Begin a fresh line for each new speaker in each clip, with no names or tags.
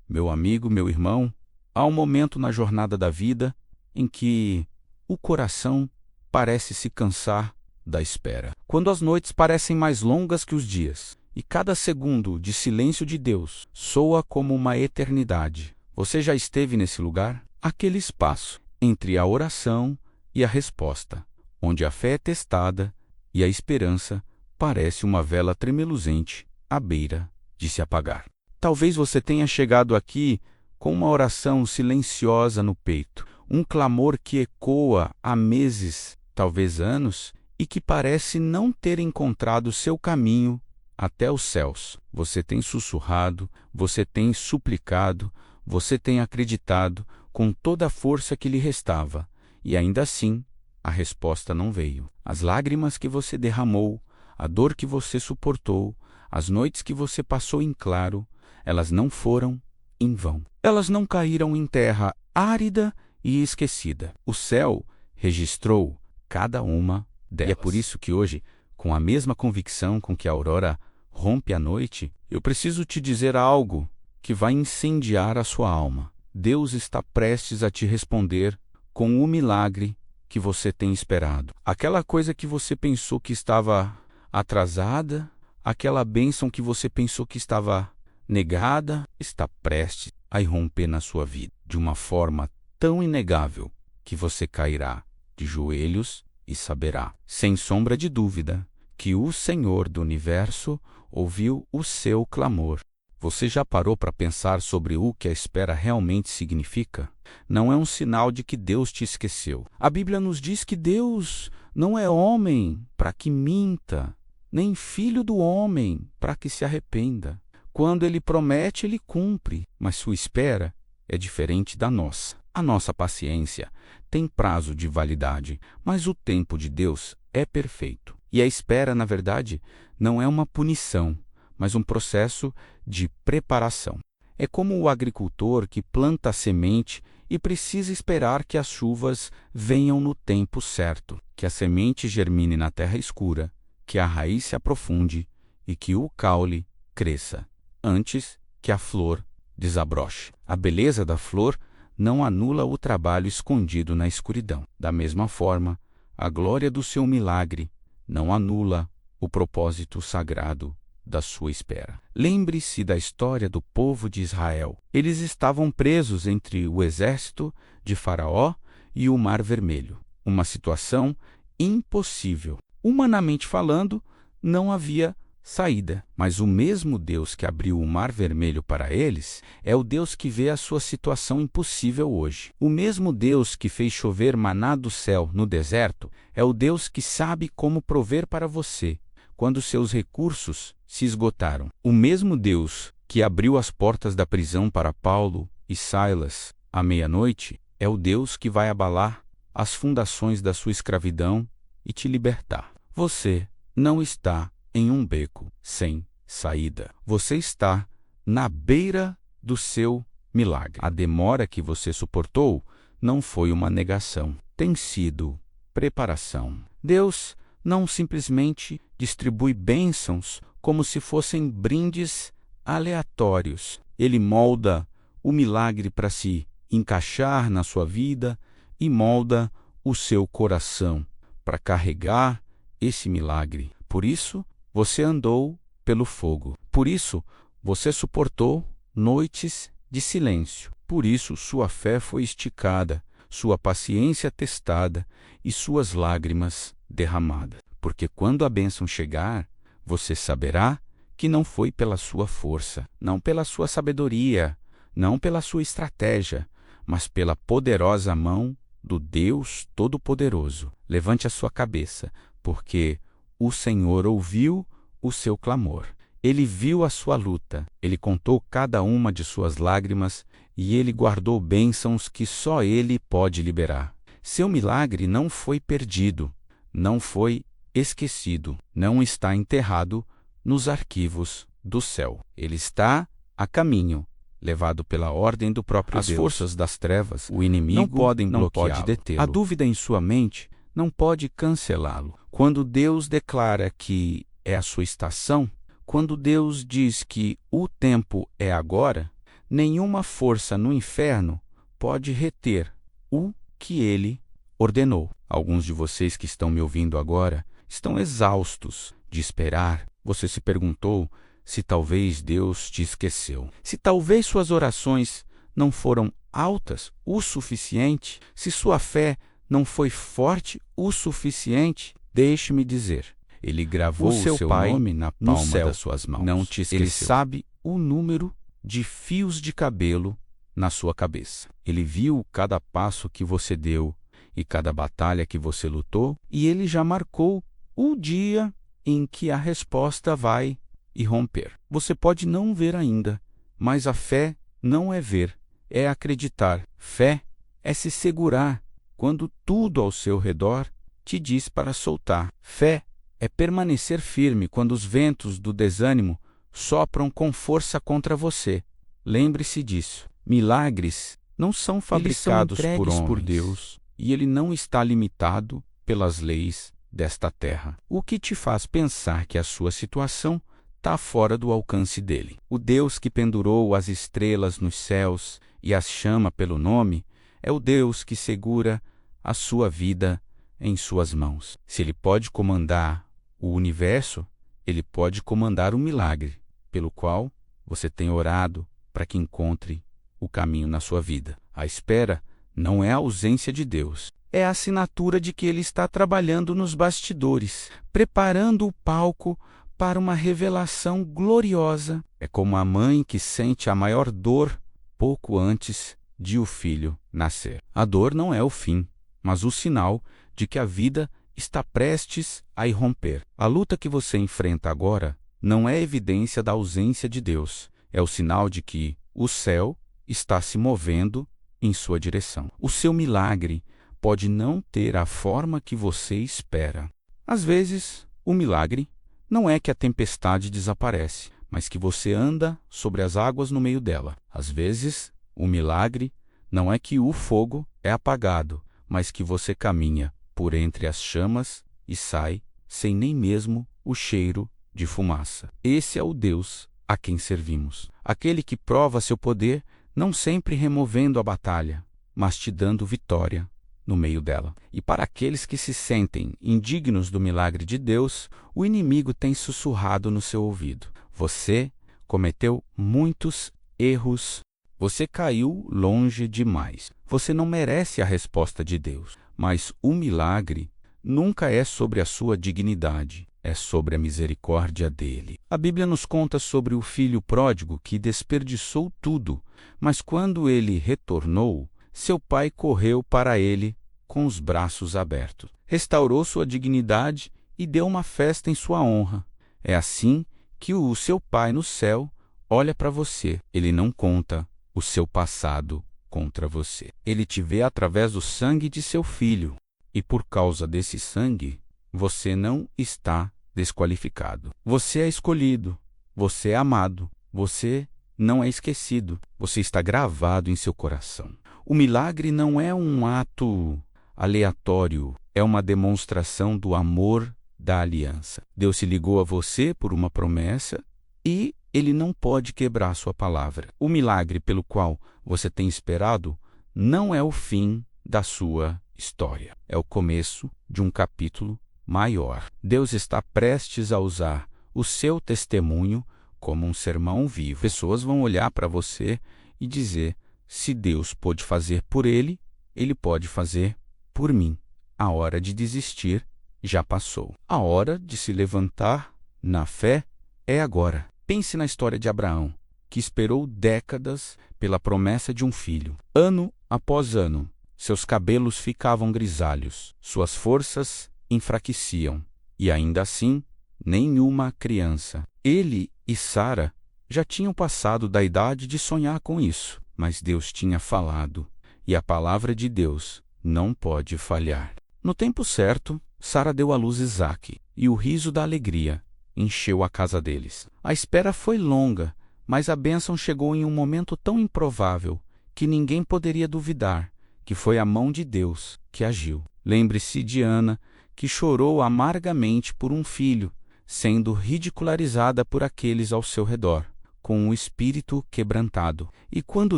Meu amigo, meu irmão, há um momento na jornada da vida em que o coração parece se cansar da espera. Quando as noites parecem mais longas que os dias e cada segundo de silêncio de Deus soa como uma eternidade. Você já esteve nesse lugar? Aquele espaço entre a oração e a resposta, onde a fé é testada e a esperança parece uma vela tremeluzente à beira de se apagar. Talvez você tenha chegado aqui com uma oração silenciosa no peito, um clamor que ecoa há meses, talvez anos, e que parece não ter encontrado seu caminho até os céus. Você tem sussurrado, você tem suplicado, você tem acreditado com toda a força que lhe restava, e ainda assim a resposta não veio. As lágrimas que você derramou, a dor que você suportou, as noites que você passou em claro, elas não foram em vão. Elas não caíram em terra árida e esquecida. O céu registrou cada uma delas. E é por isso que hoje, com a mesma convicção com que a aurora rompe a noite, eu preciso te dizer algo que vai incendiar a sua alma. Deus está prestes a te responder com o milagre que você tem esperado. Aquela coisa que você pensou que estava atrasada, aquela bênção que você pensou que estava negada, está prestes a irromper na sua vida de uma forma tão inegável que você cairá de joelhos e saberá, sem sombra de dúvida, que o Senhor do Universo ouviu o seu clamor. Você já parou para pensar sobre o que a espera realmente significa? Não é um sinal de que Deus te esqueceu. A Bíblia nos diz que Deus não é homem para que minta, nem filho do homem para que se arrependa. Quando Ele promete, Ele cumpre, mas sua espera é diferente da nossa. A nossa paciência tem prazo de validade, mas o tempo de Deus é perfeito. E a espera, na verdade, não é uma punição, mas um processo de preparação. É como o agricultor que planta a semente e precisa esperar que as chuvas venham no tempo certo, que a semente germine na terra escura, que a raiz se aprofunde e que o caule cresça, antes que a flor desabroche. A beleza da flor não anula o trabalho escondido na escuridão. Da mesma forma, a glória do seu milagre não anula o propósito sagrado da sua espera. Lembre-se da história do povo de Israel. Eles estavam presos entre o exército de Faraó e o Mar Vermelho. Uma situação impossível. Humanamente falando, não havia saída. Mas o mesmo Deus que abriu o Mar Vermelho para eles é o Deus que vê a sua situação impossível hoje. O mesmo Deus que fez chover maná do céu no deserto é o Deus que sabe como prover para você quando seus recursos se esgotaram. O mesmo Deus que abriu as portas da prisão para Paulo e Silas à meia-noite é o Deus que vai abalar as fundações da sua escravidão e te libertar. Você não está em um beco sem saída. Você está na beira do seu milagre. A demora que você suportou não foi uma negação. Tem sido preparação. Deus não simplesmente distribui bênçãos como se fossem brindes aleatórios. Ele molda o milagre para se encaixar na sua vida e molda o seu coração para carregar esse milagre. Por isso, você andou pelo fogo. Por isso, você suportou noites de silêncio. Por isso, sua fé foi esticada, sua paciência testada e suas lágrimas derramadas. Porque quando a bênção chegar, você saberá que não foi pela sua força, não pela sua sabedoria, não pela sua estratégia, mas pela poderosa mão do Deus Todo-Poderoso. Levante a sua cabeça, porque o Senhor ouviu o seu clamor. Ele viu a sua luta, Ele contou cada uma de suas lágrimas e Ele guardou bênçãos que só Ele pode liberar. Seu milagre não foi perdido, não foi esquecido, não está enterrado nos arquivos do céu. Ele está a caminho, levado pela ordem do próprio Deus. As forças das trevas, o inimigo, não pode detê-lo. A dúvida em sua mente não pode cancelá-lo. Quando Deus declara que é a sua estação, quando Deus diz que o tempo é agora, Nenhuma força no inferno pode reter o que ele ordenou. Alguns de vocês que estão me ouvindo agora estão exaustos de esperar. Você se perguntou se talvez Deus te esqueceu, se talvez suas orações não foram altas o suficiente, se sua fé não foi forte o suficiente. Deixe-me dizer, Ele gravou o seu nome na palma das suas mãos. Não te esqueceu. Ele sabe o número de fios de cabelo na sua cabeça. Ele viu cada passo que você deu e cada batalha que você lutou, e Ele já marcou o dia em que a resposta vai irromper. Você pode não ver ainda, mas a fé não é ver, é acreditar. Fé é se segurar quando tudo ao seu redor te diz para soltar. Fé é permanecer firme quando os ventos do desânimo sopram com força contra você. Lembre-se disso. Milagres não são fabricados por Deus, e Ele não está limitado pelas leis desta terra. O que te faz pensar que a sua situação está fora do alcance dele? O Deus que pendurou as estrelas nos céus e as chama pelo nome é o Deus que segura a sua vida em suas mãos. Se Ele pode comandar o universo, Ele pode comandar o milagre pelo qual você tem orado para que encontre o caminho na sua vida. A espera não é a ausência de Deus, é a assinatura de que Ele está trabalhando nos bastidores, preparando o palco para uma revelação gloriosa. É como a mãe que sente a maior dor pouco antes de o filho nascer. A dor não é o fim, mas o sinal de que a vida está prestes a irromper. A luta que você enfrenta agora não é evidência da ausência de Deus, é o sinal de que o céu está se movendo em sua direção. O seu milagre pode não ter a forma que você espera. Às vezes, o milagre não é que a tempestade desaparece, mas que você anda sobre as águas no meio dela. Às vezes, o milagre não é que o fogo é apagado, mas que você caminha por entre as chamas e sai sem nem mesmo o cheiro de fumaça. Esse é o Deus a quem servimos, aquele que prova seu poder não sempre removendo a batalha, mas te dando vitória no meio dela. E para aqueles que se sentem indignos do milagre de Deus, o inimigo tem sussurrado no seu ouvido: você cometeu muitos erros, você caiu longe demais, você não merece a resposta de Deus. Mas o milagre nunca é sobre a sua dignidade, é sobre a misericórdia dele. A Bíblia nos conta sobre o filho pródigo que desperdiçou tudo, mas quando ele retornou, seu pai correu para ele com os braços abertos, restaurou sua dignidade e deu uma festa em sua honra. É assim que o seu pai no céu olha para você. Ele não conta o seu passado contra você. Ele te vê através do sangue de seu filho, e por causa desse sangue, você não está desqualificado. Você é escolhido, você é amado, você não é esquecido, você está gravado em seu coração. O milagre não é um ato aleatório, é uma demonstração do amor da aliança. Deus se ligou a você por uma promessa e Ele não pode quebrar sua palavra. O milagre pelo qual você tem esperado não é o fim da sua história, é o começo de um capítulo maior. Deus está prestes a usar o seu testemunho como um sermão vivo. Pessoas vão olhar para você e dizer: se Deus pôde fazer por ele, Ele pode fazer por mim. A hora de desistir já passou. A hora de se levantar na fé é agora. Pense na história de Abraão, que esperou décadas pela promessa de um filho. Ano após ano, seus cabelos ficavam grisalhos, suas forças enfraqueciam, e ainda assim, nenhuma criança. Ele e Sara já tinham passado da idade de sonhar com isso, mas Deus tinha falado, e a palavra de Deus não pode falhar. No tempo certo, Sara deu à luz Isaque, e o riso da alegria encheu a casa deles. A espera foi longa, mas a bênção chegou em um momento tão improvável que ninguém poderia duvidar que foi a mão de Deus que agiu. Lembre-se de Ana, que chorou amargamente por um filho, sendo ridicularizada por aqueles ao seu redor. com um espírito quebrantado. E quando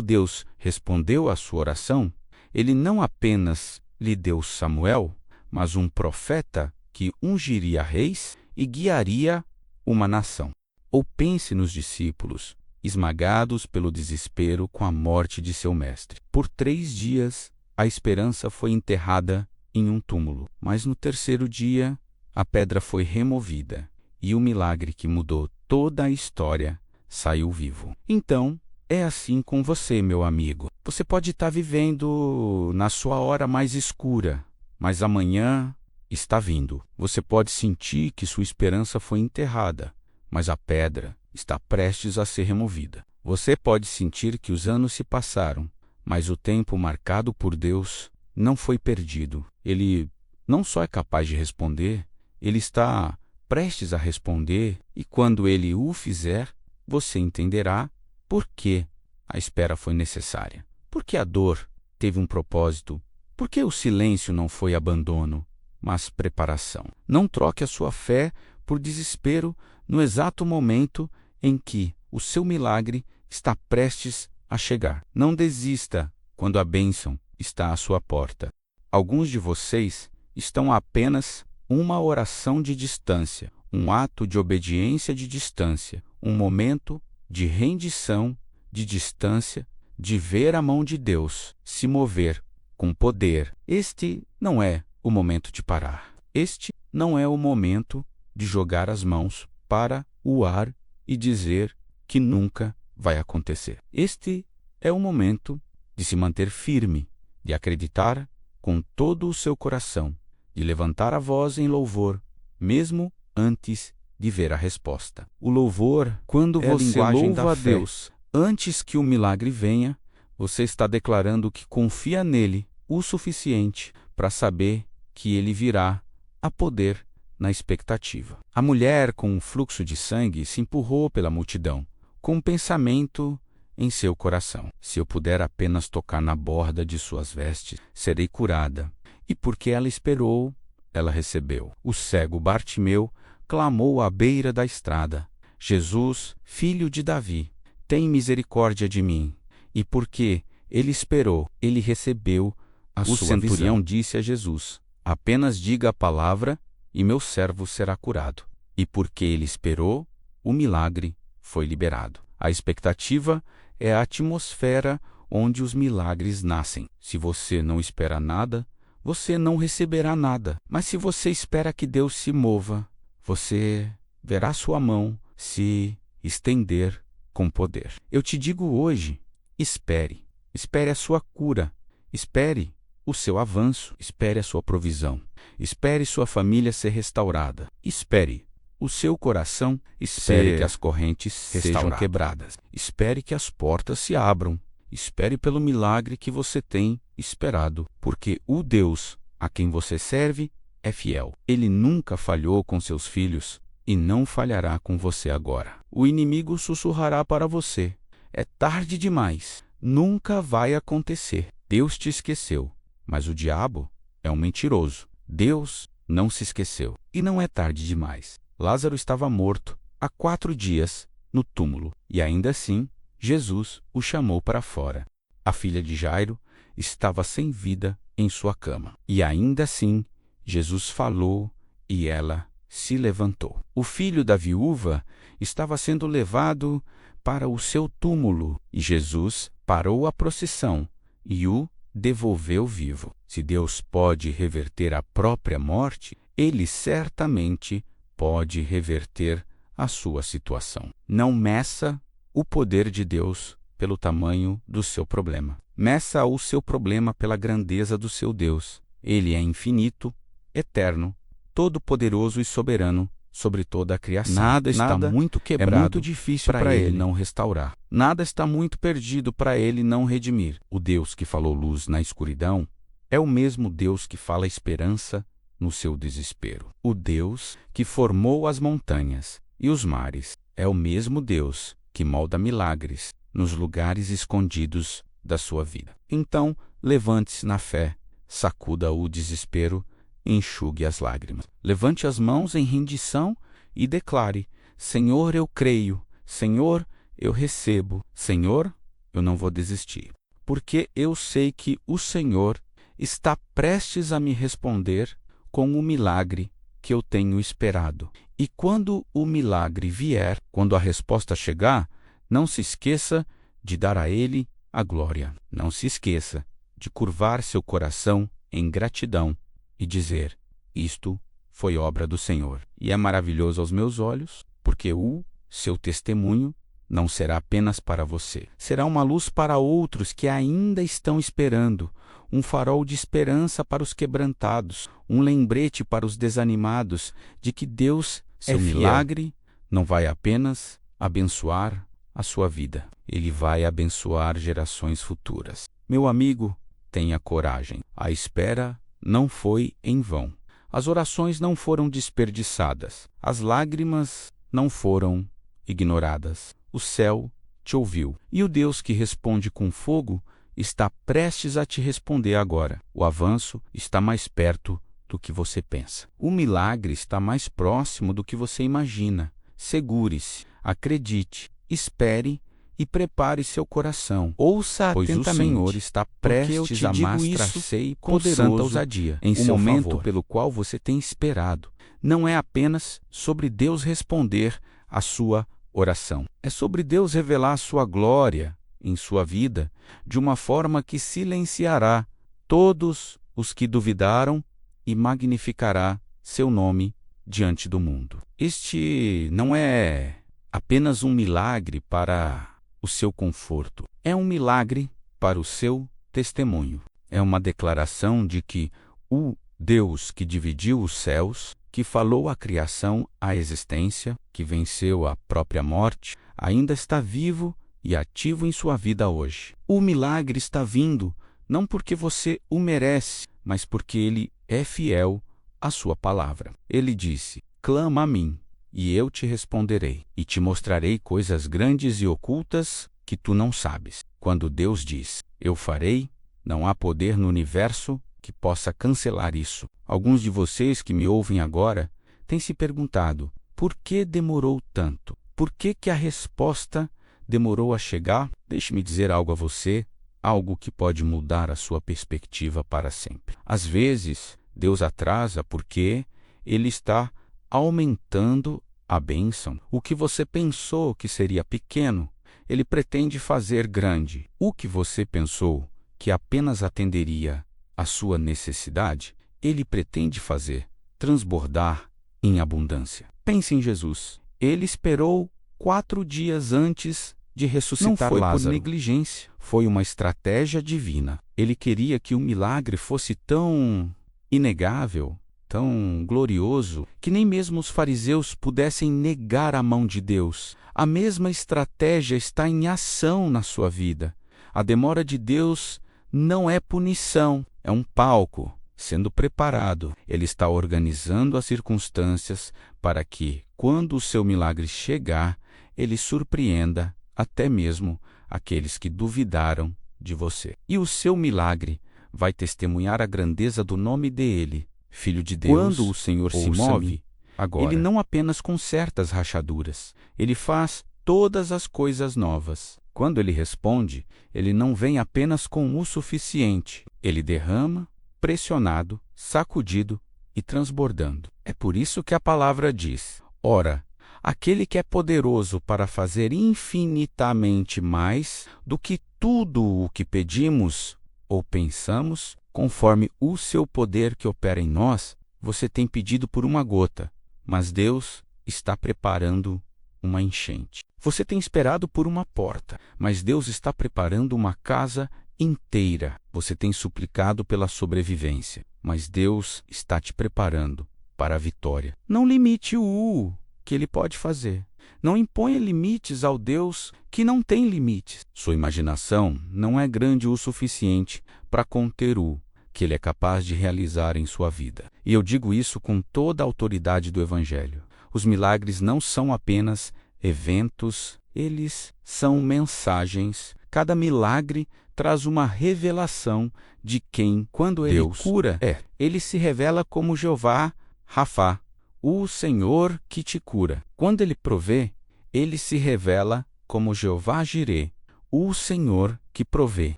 Deus respondeu à sua oração, ele não apenas lhe deu Samuel, mas um profeta que ungiria reis e guiaria uma nação. Ou pense nos discípulos, esmagados pelo desespero com a morte de seu mestre. Por 3 dias, a esperança foi enterrada em um túmulo, mas no terceiro dia, a pedra foi removida e o milagre que mudou toda a história saiu vivo. Então, é assim com você, meu amigo. Você pode estar vivendo na sua hora mais escura, mas amanhã está vindo. Você pode sentir que sua esperança foi enterrada, mas a pedra está prestes a ser removida. Você pode sentir que os anos se passaram, mas o tempo marcado por Deus não foi perdido. Ele não só é capaz de responder, ele está prestes a responder, e quando ele o fizer, você entenderá por que a espera foi necessária. Por que a dor teve um propósito? Por que o silêncio não foi abandono, mas preparação? Não troque a sua fé por desespero no exato momento em que o seu milagre está prestes a chegar. Não desista quando a bênção está à sua porta. Alguns de vocês estão a apenas uma oração de distância, um ato de obediência de distância, um momento de rendição de distância, de ver a mão de Deus se mover com poder. Este não é o momento de parar. Este não é o momento de jogar as mãos para o ar e dizer que nunca vai acontecer. Este é o momento de se manter firme, de acreditar com todo o seu coração, de levantar a voz em louvor, mesmo antes de ver a resposta. O louvor, quando você louva a Deus, antes que o milagre venha, você está declarando que confia nele o suficiente para saber que ele virá a poder na expectativa. A mulher com um fluxo de sangue se empurrou pela multidão, com um pensamento em seu coração: se eu puder apenas tocar na borda de suas vestes, serei curada. E porque ela esperou, ela recebeu. O cego Bartimeu clamou à beira da estrada: Jesus, filho de Davi, tem misericórdia de mim. E porque ele esperou, ele recebeu a sua visão. O centurião disse a Jesus: apenas diga a palavra e meu servo será curado. E porque ele esperou, o milagre foi liberado. A expectativa é a atmosfera onde os milagres nascem. Se você não espera nada, você não receberá nada. Mas se você espera que Deus se mova, você verá sua mão se estender com poder. Eu te digo hoje, espere. Espere a sua cura. Espere o seu avanço. Espere a sua provisão. Espere sua família ser restaurada. Espere o seu coração. Espere que as correntes sejam quebradas. Espere que as portas se abram. Espere pelo milagre que você tem esperado, porque o Deus a quem você serve é fiel. Ele nunca falhou com seus filhos e não falhará com você agora. O inimigo sussurrará para você: é tarde demais, nunca vai acontecer. Deus te esqueceu, mas o diabo é um mentiroso. Deus não se esqueceu e não é tarde demais. Lázaro estava morto há 4 dias no túmulo e ainda assim Jesus o chamou para fora. A filha de Jairo estava sem vida em sua cama. E ainda assim, Jesus falou e ela se levantou. O filho da viúva estava sendo levado para o seu túmulo e Jesus parou a procissão e o devolveu vivo. Se Deus pode reverter a própria morte, Ele certamente pode reverter a sua situação. Não meça o poder de Deus pelo tamanho do seu problema. Meça o seu problema pela grandeza do seu Deus. Ele é infinito, eterno, todo-poderoso e soberano sobre toda a criação. Nada está muito quebrado, é muito difícil para ele não restaurar. Nada está muito perdido para ele não redimir. O Deus que falou luz na escuridão é o mesmo Deus que fala esperança no seu desespero. O Deus que formou as montanhas e os mares é o mesmo Deus que molda milagres nos lugares escondidos da sua vida. Então, levante-se na fé, sacuda o desespero e enxugue as lágrimas. Levante as mãos em rendição e declare: Senhor, eu creio. Senhor, eu recebo. Senhor, eu não vou desistir, porque eu sei que o Senhor está prestes a me responder com o milagre que eu tenho esperado. E quando o milagre vier, quando a resposta chegar, não se esqueça de dar a Ele a glória. Não se esqueça de curvar seu coração em gratidão e dizer: isto foi obra do Senhor. E é maravilhoso aos meus olhos, porque o seu testemunho não será apenas para você. Será uma luz para outros que ainda estão esperando, um farol de esperança para os quebrantados, um lembrete para os desanimados de que Deus, seu milagre, não vai apenas abençoar a sua vida, Ele vai abençoar gerações futuras. Meu amigo, tenha coragem. A espera não foi em vão. As orações não foram desperdiçadas. As lágrimas não foram ignoradas. O céu te ouviu. E o Deus que responde com fogo está prestes a te responder agora. O avanço está mais perto do que você pensa. O milagre está mais próximo do que você imagina. Segure-se, acredite, espere e prepare seu coração. Ouça atentamente, pois o Senhor está prestes a mostrar-se poderoso ousadia em seu momento pelo qual você tem esperado. Não é apenas sobre Deus responder a sua oração. É sobre Deus revelar a sua glória em sua vida de uma forma que silenciará todos os que duvidaram e magnificará seu nome diante do mundo. Este não é apenas um milagre para o seu conforto. É um milagre para o seu testemunho. É uma declaração de que o Deus que dividiu os céus, que falou a criação à existência, que venceu a própria morte, ainda está vivo e ativo em sua vida hoje. O milagre está vindo não porque você o merece, mas porque Ele é fiel à sua palavra. Ele disse: clama a mim, e eu te responderei, e te mostrarei coisas grandes e ocultas que tu não sabes. Quando Deus diz: eu farei, não há poder no universo que possa cancelar isso. Alguns de vocês que me ouvem agora têm se perguntado: por que demorou tanto? Por que a resposta demorou a chegar? Deixe-me dizer algo a você, algo que pode mudar a sua perspectiva para sempre. Às vezes, Deus atrasa porque Ele está aumentando a bênção. O que você pensou que seria pequeno, Ele pretende fazer grande. O que você pensou que apenas atenderia à sua necessidade, Ele pretende fazer transbordar em abundância. Pense em Jesus. Ele esperou 4 dias antes de ressuscitar Lázaro. Não foi por negligência, foi uma estratégia divina. Ele queria que o milagre fosse tão inegável, tão glorioso, que nem mesmo os fariseus pudessem negar a mão de Deus. A mesma estratégia está em ação na sua vida. A demora de Deus não é punição, é um palco sendo preparado. Ele está organizando as circunstâncias para que, quando o seu milagre chegar, ele surpreenda até mesmo aqueles que duvidaram de você. E o seu milagre vai testemunhar a grandeza do nome dele, Filho de Deus. Quando o Senhor se move, agora, Ele não apenas conserta as rachaduras, Ele faz todas as coisas novas. Quando Ele responde, Ele não vem apenas com o suficiente. Ele derrama, pressionado, sacudido e transbordando. É por isso que a palavra diz: ora, aquele que é poderoso para fazer infinitamente mais do que tudo o que pedimos ou pensamos, conforme o seu poder que opera em nós. Você tem pedido por uma gota, mas Deus está preparando uma enchente. Você tem esperado por uma porta, mas Deus está preparando uma casa inteira. Você tem suplicado pela sobrevivência, mas Deus está te preparando para a vitória. Não limite o que Ele pode fazer. Não imponha limites ao Deus que não tem limites. Sua imaginação não é grande o suficiente para conter o que Ele é capaz de realizar em sua vida. E eu digo isso com toda a autoridade do Evangelho. Os milagres não são apenas eventos, eles são mensagens. Cada milagre traz uma revelação de quem, quando Ele cura, Ele se revela como Jeová Rafá, o Senhor que te cura. Quando Ele provê, Ele se revela como Jeová Jirê, o Senhor que provê.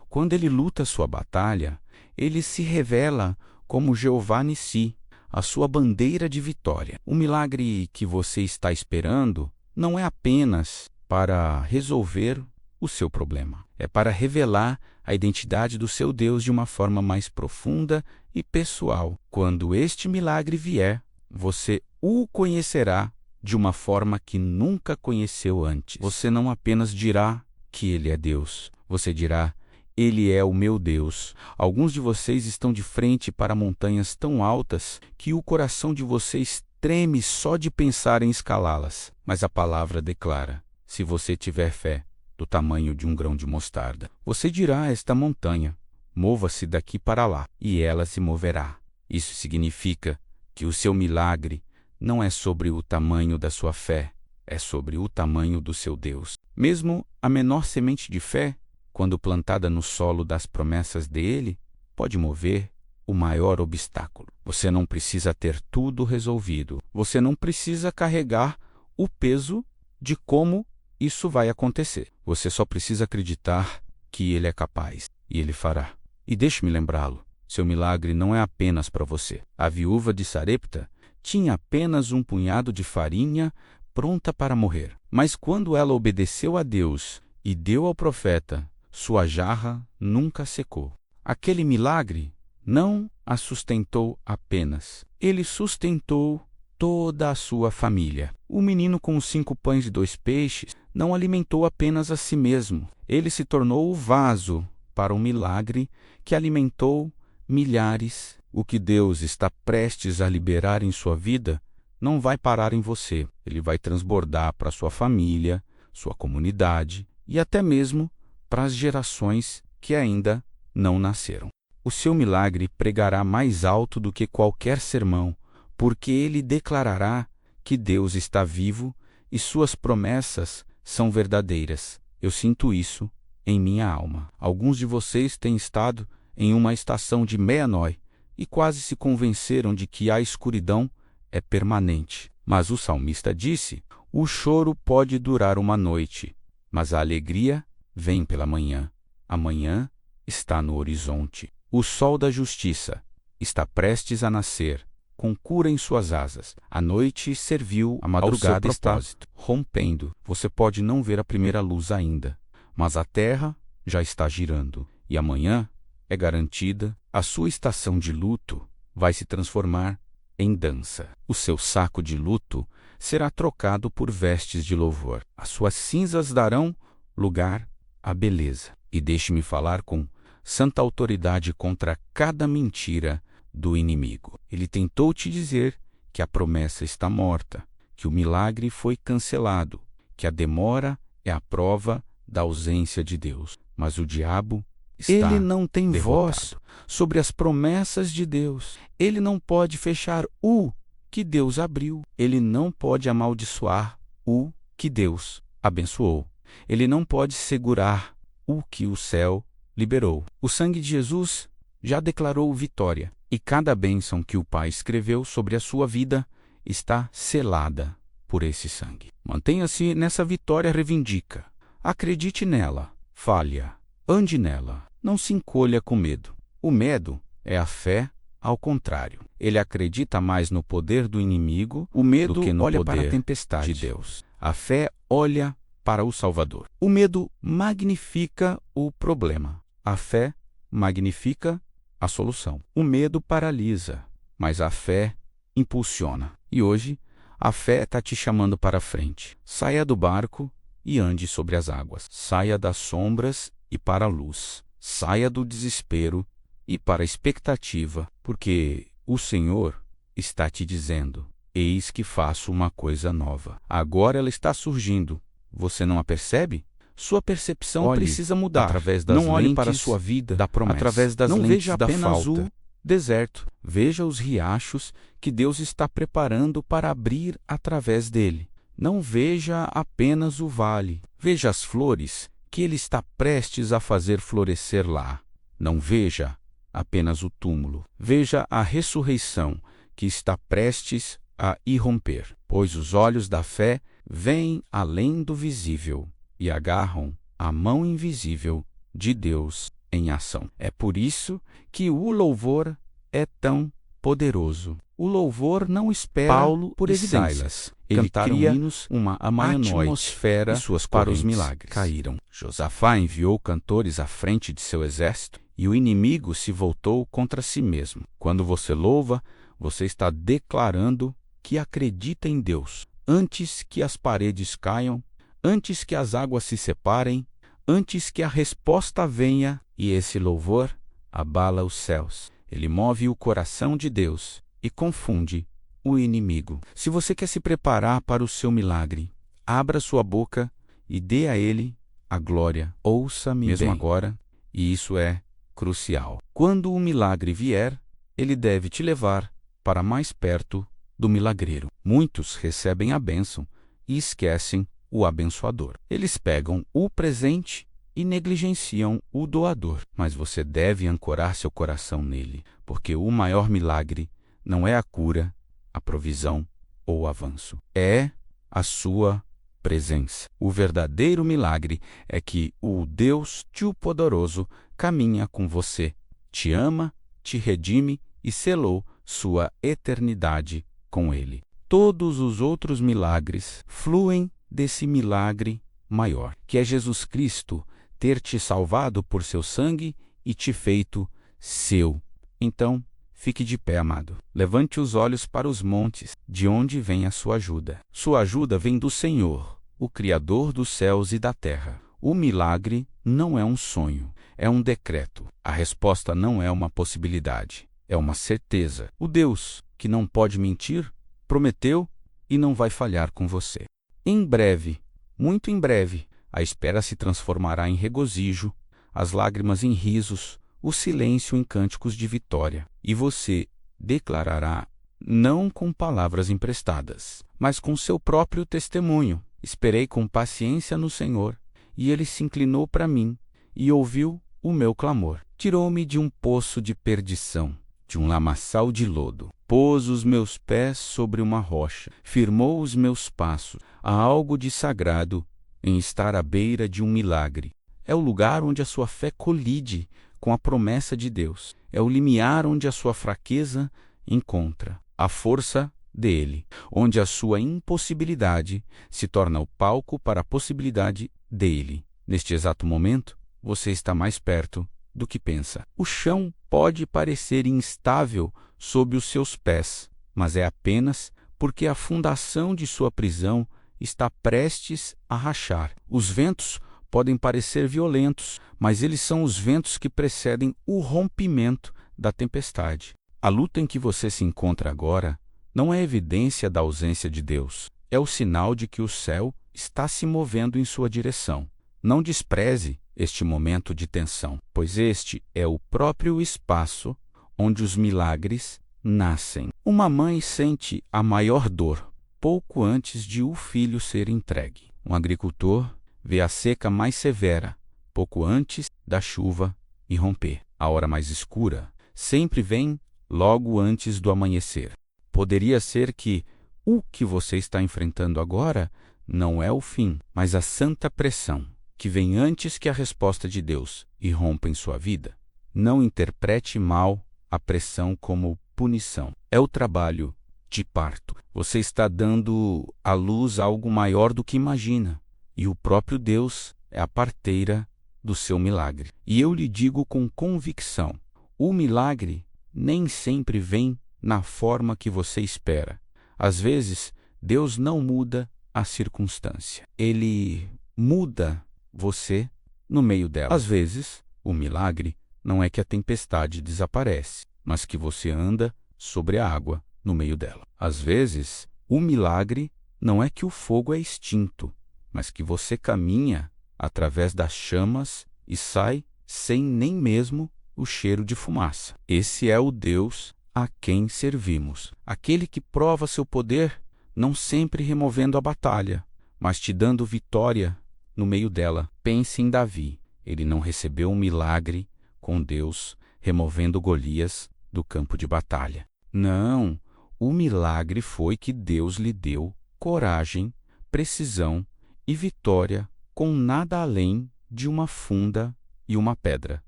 Quando ele luta sua batalha, ele se revela como Jeová Nissi, a sua bandeira de vitória. O milagre que você está esperando não é apenas para resolver o seu problema. É para revelar a identidade do seu Deus de uma forma mais profunda e pessoal. Quando este milagre vier, você o conhecerá de uma forma que nunca conheceu antes. Você não apenas dirá que Ele é Deus, você dirá: Ele é o meu Deus. Alguns de vocês estão de frente para montanhas tão altas que o coração de vocês treme só de pensar em escalá-las. Mas a palavra declara: se você tiver fé do tamanho de um grão de mostarda, você dirá a esta montanha: mova-se daqui para lá, e ela se moverá. Isso significa que o seu milagre não é sobre o tamanho da sua fé, é sobre o tamanho do seu Deus. Mesmo a menor semente de fé, quando plantada no solo das promessas dele, pode mover o maior obstáculo. Você não precisa ter tudo resolvido. Você não precisa carregar o peso de como isso vai acontecer. Você só precisa acreditar que ele é capaz, e ele fará. E deixe-me lembrá-lo, seu milagre não é apenas para você. A viúva de Sarepta tinha apenas um punhado de farinha pronta para morrer. Mas quando ela obedeceu a Deus e deu ao profeta, sua jarra nunca secou. Aquele milagre não a sustentou apenas. Ele sustentou toda a sua família. O menino com os 5 pães e 2 peixes não alimentou apenas a si mesmo. Ele se tornou o vaso para um milagre que alimentou milhares. O que Deus está prestes a liberar em sua vida não vai parar em você. Ele vai transbordar para sua família, sua comunidade e até mesmo para as gerações que ainda não nasceram. O seu milagre pregará mais alto do que qualquer sermão, porque ele declarará que Deus está vivo e suas promessas são verdadeiras. Eu sinto isso em minha alma. Alguns de vocês têm estado em uma estação de meia-nóis e quase se convenceram de que a escuridão é permanente. Mas o salmista disse: o choro pode durar uma noite, mas a alegria vem pela manhã. Amanhã está no horizonte. O sol da justiça está prestes a nascer, com cura em suas asas. A noite serviu, a madrugada está rompendo. Você pode não ver a primeira luz ainda, mas a terra já está girando. E amanhã é garantida. A sua estação de luto vai se transformar em dança. O seu saco de luto será trocado por vestes de louvor. As suas cinzas darão lugar à beleza. E deixe-me falar com santa autoridade contra cada mentira do inimigo. Ele tentou te dizer que a promessa está morta, que o milagre foi cancelado, que a demora é a prova da ausência de Deus. Mas o diabo ele não tem voz sobre as promessas de Deus. Ele não pode fechar o que Deus abriu. Ele não pode amaldiçoar o que Deus abençoou. Ele não pode segurar o que o céu liberou. O sangue de Jesus já declarou vitória, e cada bênção que o Pai escreveu sobre a sua vida está selada por esse sangue. Mantenha-se nessa vitória, reivindica. Acredite nela, falha, ande nela. Não se encolha com medo. O medo é a fé ao contrário. Ele acredita mais no poder do inimigo, o medo do que no olha poder para a tempestade de Deus. A fé olha para o Salvador. O medo magnifica o problema. A fé magnifica a solução. O medo paralisa, mas a fé impulsiona. E hoje, a fé está te chamando para frente. Saia do barco e ande sobre as águas. Saia das sombras e para a luz. Saia do desespero e para a expectativa, porque o Senhor está te dizendo: eis que faço uma coisa nova. Agora ela está surgindo. Você não a percebe? Sua percepção precisa mudar. Através das não olhe para a sua vida da promessa. Através das não veja apenas o deserto. Veja os riachos que Deus está preparando para abrir através dele. Não veja apenas o vale. Veja as flores que ele está prestes a fazer florescer lá. Não veja apenas o túmulo. Veja a ressurreição que está prestes a irromper. Pois os olhos da fé veem além do visível. e agarram a mão invisível de Deus em ação. É por isso que o louvor é tão poderoso. O louvor não espera
Paulo
por
e
evidências.
Silas.
Ele
Cantaram
cria
hinos
uma
atmosfera
e suas
para os
correntes
milagres.
caíram. Josafá enviou cantores à frente de seu exército e o inimigo se voltou contra si mesmo. Quando você louva, você está declarando que acredita em Deus. Antes que as paredes caiam, antes que as águas se separem, antes que a resposta venha, e esse louvor abala os céus. Ele move o coração de Deus e confunde o inimigo. Se você quer se preparar para o seu milagre, abra sua boca e dê a ele a glória. Ouça-me mesmo
bem.
agora, e isso é crucial. Quando o milagre vier, ele deve te levar para mais perto do milagreiro. Muitos recebem a bênção e esquecem o abençoador. Eles pegam o presente e negligenciam o doador. Mas você deve ancorar seu coração nele, porque o maior milagre não é a cura, a provisão ou o avanço. É a sua presença. O verdadeiro milagre é que o Deus Todo-Poderoso caminha com você, te ama, te redime e selou sua eternidade com ele. Todos os outros milagres fluem desse milagre maior, que é Jesus Cristo ter te salvado por seu sangue e te feito seu. Então, fique de pé, amado. Levante os olhos para os montes, de onde vem a sua ajuda. Sua ajuda vem do Senhor, o Criador dos céus e da terra. O milagre não é um sonho, é um decreto. A resposta não é uma possibilidade, é uma certeza. O Deus, que não pode mentir, prometeu e não vai falhar com você. Em breve, muito em breve, a espera se transformará em regozijo, as lágrimas em risos, o silêncio em cânticos de vitória. E você declarará, não com palavras emprestadas, mas com seu próprio testemunho. Esperei com paciência no Senhor, e ele se inclinou para mim e ouviu o meu clamor. Tirou-me de um poço de perdição, de um lamaçal de lodo. Pôs os meus pés sobre uma rocha, firmou os meus passos. Há algo de sagrado em estar à beira de um milagre. É o lugar onde a sua fé colide com a promessa de Deus. É o limiar onde a sua fraqueza encontra a força dele, onde a sua impossibilidade se torna o palco para a possibilidade dele. Neste exato momento, você está mais perto do que pensa. O chão pode parecer instável sob os seus pés, mas é apenas porque a fundação de sua prisão está prestes a rachar. Os ventos podem parecer violentos, mas eles são os ventos que precedem o rompimento da tempestade. A luta em que você se encontra agora não é evidência da ausência de Deus, é o sinal de que o céu está se movendo em sua direção. Não despreze este momento de tensão, pois este é o próprio espaço onde os milagres nascem. Uma mãe sente a maior dor pouco antes de o filho ser entregue. Um agricultor vê a seca mais severa pouco antes da chuva irromper. A hora mais escura sempre vem logo antes do amanhecer. Poderia ser que o que você está enfrentando agora não é o fim, mas a santa pressão que vem antes que a resposta de Deus irrompa em sua vida. Não interprete mal a pressão como punição. É o trabalho de parto. Você está dando à luz algo maior do que imagina, e o próprio Deus é a parteira do seu milagre. E eu lhe digo com convicção, o milagre nem sempre vem na forma que você espera. Às vezes, Deus não muda a circunstância. Ele muda você no meio dela. Às vezes, o milagre não é que a tempestade desaparece, mas que você anda sobre a água no meio dela. Às vezes, o milagre não é que o fogo é extinto, mas que você caminha através das chamas e sai sem nem mesmo o cheiro de fumaça. Esse é o Deus a quem servimos, aquele que prova seu poder, não sempre removendo a batalha, mas te dando vitória no meio dela. Pense em Davi. Ele não recebeu um milagre com Deus removendo Golias do campo de batalha. Não, o milagre foi que Deus lhe deu coragem, precisão e vitória com nada além de uma funda e uma pedra.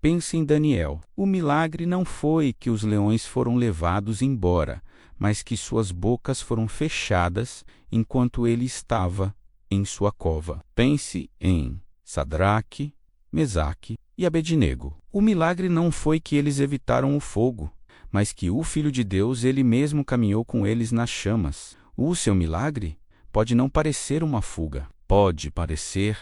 Pense em Daniel. O milagre não foi que os leões foram levados embora, mas que suas bocas foram fechadas enquanto ele estava em sua cova. Pense em Sadraque, Mesaque e Abednego. O milagre não foi que eles evitaram o fogo, mas que o Filho de Deus ele mesmo caminhou com eles nas chamas. O seu milagre pode não parecer uma fuga, pode parecer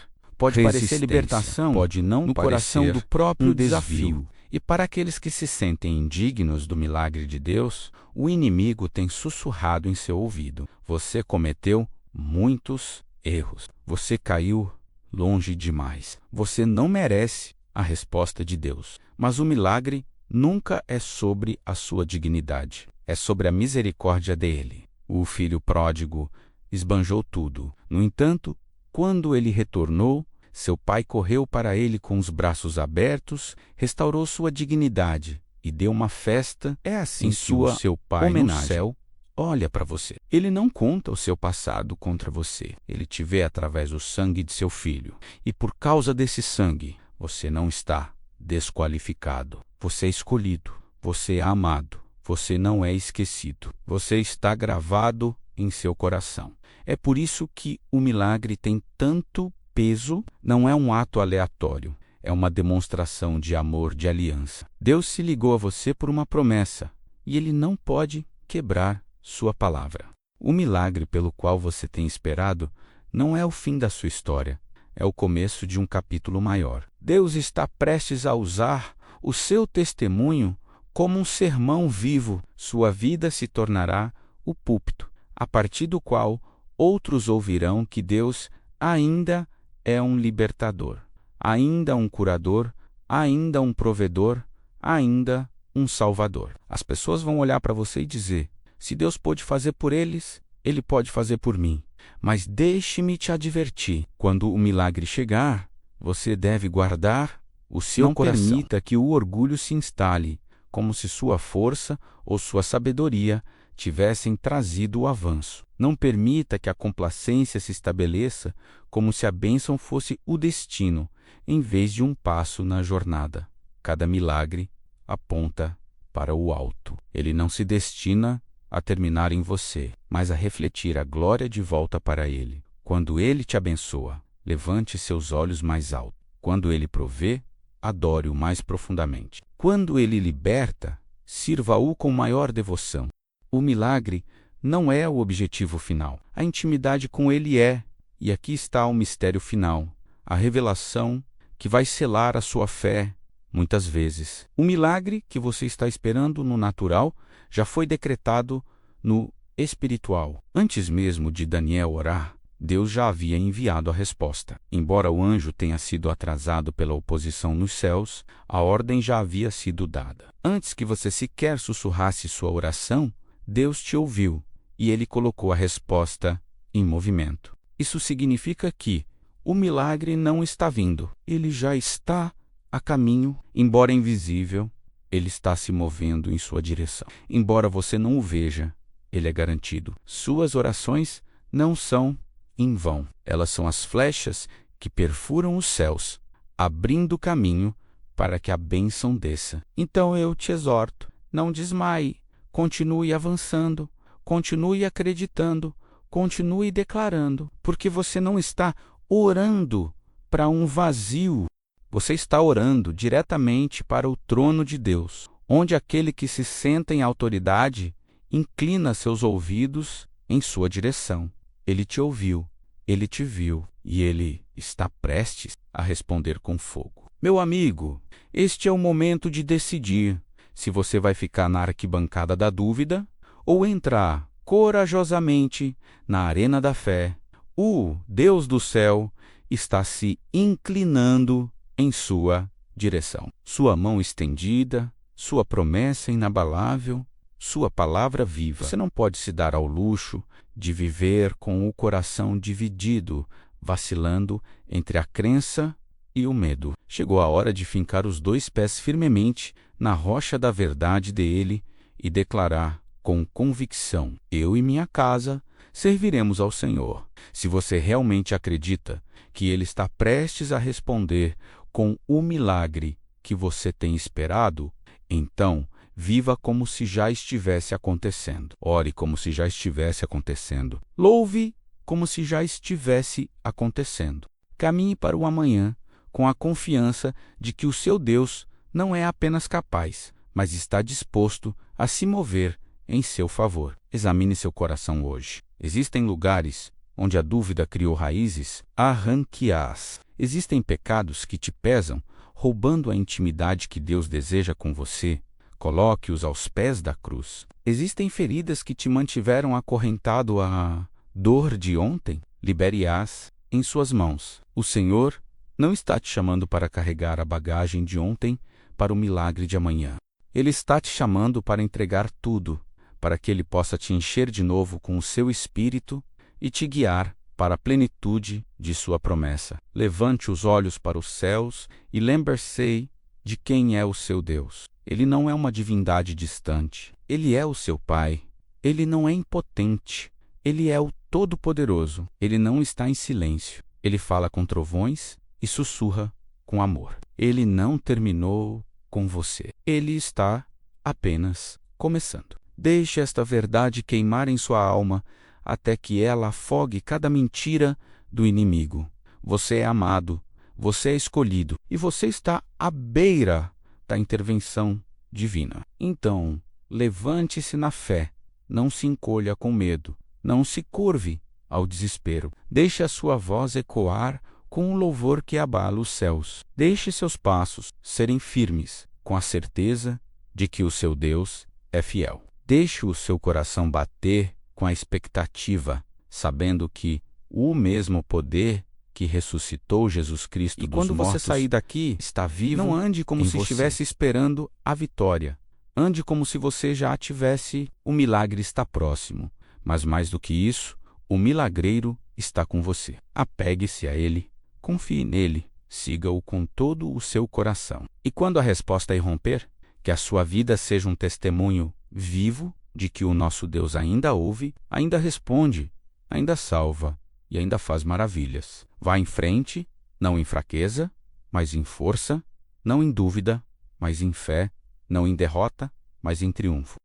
libertação, pode não no coração do próprio desafio. E para aqueles que se sentem indignos do milagre de Deus, o inimigo tem sussurrado em seu ouvido: você cometeu muitos erros, você caiu longe demais, você não merece a resposta de Deus. Mas o milagre nunca é sobre a sua dignidade, é sobre a misericórdia dele. O filho pródigo esbanjou tudo. No entanto, quando ele retornou, seu pai correu para ele com os braços abertos, restaurou sua dignidade e deu uma festa. É assim em sua seu pai homenagem no céu olha para você. Ele não conta o seu passado contra você. Ele te vê através do sangue de seu filho. E por causa desse sangue, você não está desqualificado. Você é escolhido. Você é amado. Você não é esquecido. Você está gravado em seu coração. É por isso que o milagre tem tanto peso. Não é um ato aleatório. É uma demonstração de amor, de aliança. Deus se ligou a você por uma promessa, e Ele não pode quebrar sua palavra. O milagre pelo qual você tem esperado não é o fim da sua história, é o começo de um capítulo maior. Deus está prestes a usar o seu testemunho como um sermão vivo. Sua vida se tornará o púlpito, a partir do qual outros ouvirão que Deus ainda é um libertador, ainda um curador, ainda um provedor, ainda um salvador. As pessoas vão olhar para você e dizer: se Deus pôde fazer por eles, Ele pode fazer por mim. Mas deixe-me te advertir, quando o milagre chegar, você deve guardar o seu coração. Não permita que o orgulho se instale, como se sua força ou sua sabedoria tivessem trazido o avanço. Não permita que a complacência se estabeleça como se a bênção fosse o destino, em vez de um passo na jornada. Cada milagre aponta para o alto. Ele não se destina a terminar em você, mas a refletir a glória de volta para Ele. Quando Ele te abençoa, levante seus olhos mais alto. Quando Ele provê, adore-o mais profundamente. Quando Ele liberta, sirva-o com maior devoção. O milagre não é o objetivo final. A intimidade com Ele é, e aqui está o mistério final, a revelação que vai selar a sua fé. Muitas vezes, o milagre que você está esperando no natural já foi decretado no espiritual. Antes mesmo de Daniel orar, Deus já havia enviado a resposta. Embora o anjo tenha sido atrasado pela oposição nos céus, a ordem já havia sido dada. Antes que você sequer sussurrasse sua oração, Deus te ouviu e Ele colocou a resposta em movimento. Isso significa que o milagre não está vindo. Ele já está a caminho. Embora invisível, Ele está se movendo em sua direção. Embora você não o veja, Ele é garantido. Suas orações não são em vão. Elas são as flechas que perfuram os céus, abrindo caminho para que a bênção desça. Então eu te exorto, não desmaie, continue avançando, continue acreditando, continue declarando, porque você não está orando para um vazio. Você está orando diretamente para o trono de Deus, onde aquele que se senta em autoridade inclina seus ouvidos em sua direção. Ele te ouviu, Ele te viu e Ele está prestes a responder com fogo. Meu amigo, este é o momento de decidir se você vai ficar na arquibancada da dúvida ou entrar corajosamente na arena da fé. O Deus do céu está se inclinando em sua direção. Sua mão estendida, sua promessa inabalável, sua palavra viva. Você não pode se dar ao luxo de viver com o coração dividido, vacilando entre a crença e o medo. Chegou a hora de fincar os dois pés firmemente na rocha da verdade dele e declarar com convicção: eu e minha casa serviremos ao Senhor. Se você realmente acredita que Ele está prestes a responder com o milagre que você tem esperado, então viva como se já estivesse acontecendo. Ore como se já estivesse acontecendo. Louve como se já estivesse acontecendo. Caminhe para o amanhã com a confiança de que o seu Deus não é apenas capaz, mas está disposto a se mover em seu favor. Examine seu coração hoje. Existem lugares onde a dúvida criou raízes? Arranque-as. Existem pecados que te pesam, roubando a intimidade que Deus deseja com você? Coloque-os aos pés da cruz. Existem feridas que te mantiveram acorrentado à dor de ontem? Libere-as em suas mãos. O Senhor não está te chamando para carregar a bagagem de ontem para o milagre de amanhã. Ele está te chamando para entregar tudo, para que Ele possa te encher de novo com o seu Espírito e te guiar para a plenitude de sua promessa. Levante os olhos para os céus e lembre-se de quem é o seu Deus. Ele não é uma divindade distante. Ele é o seu Pai. Ele não é impotente. Ele é o Todo-Poderoso. Ele não está em silêncio. Ele fala com trovões e sussurra com amor. Ele não terminou com você. Ele está apenas começando. Deixe esta verdade queimar em sua alma até que ela afogue cada mentira do inimigo. Você é amado, você é escolhido e você está à beira da intervenção divina. Então, levante-se na fé, não se encolha com medo, não se curve ao desespero. Deixe a sua voz ecoar com um louvor que abala os céus. Deixe seus passos serem firmes, com a certeza de que o seu Deus é fiel. Deixe o seu coração bater com a expectativa, sabendo que o mesmo poder que ressuscitou Jesus Cristo dos mortos, e quando você sair daqui, está vivo. Não ande como se estivesse esperando a vitória. Ande como se você já a tivesse. O milagre está próximo. Mas mais do que isso, o milagreiro está com você. Apegue-se a Ele, confie nele, siga-o com todo o seu coração. E quando a resposta irromper, que a sua vida seja um testemunho vivo de que o nosso Deus ainda ouve, ainda responde, ainda salva e ainda faz maravilhas. Vá em frente, não em fraqueza, mas em força, não em dúvida, mas em fé, não em derrota, mas em triunfo.